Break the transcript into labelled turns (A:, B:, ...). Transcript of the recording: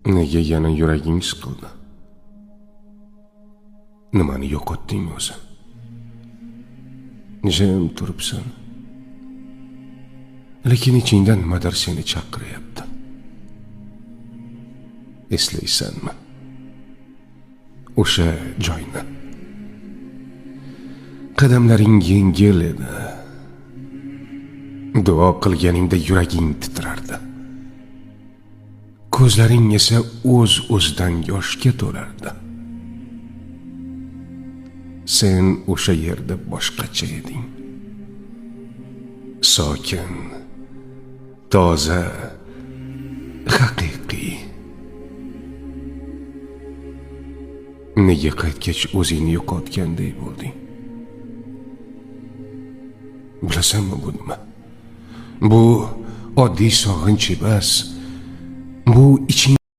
A: Nega yana yuraging siqildi? Nimani yo'qotding o'zi? Jim turibsan. Lekin ichingdan nimadir seni chaqiryapti. Eslaysanmi? O'sha joyni. Qadamlaring yengil edi. Duo qilganingda yuraging titrardi. Ko'zlaring esa o'z-o'zidan yoshga to'lardi. Sen o'sha yerda boshqacha eding. Sokin, toza, haqiqiy. Nega qaytgach o'zingni yo'qotganday bo'lding? Bilasanmi bu nima? Bu oddiy sog'inch emas. Bu iching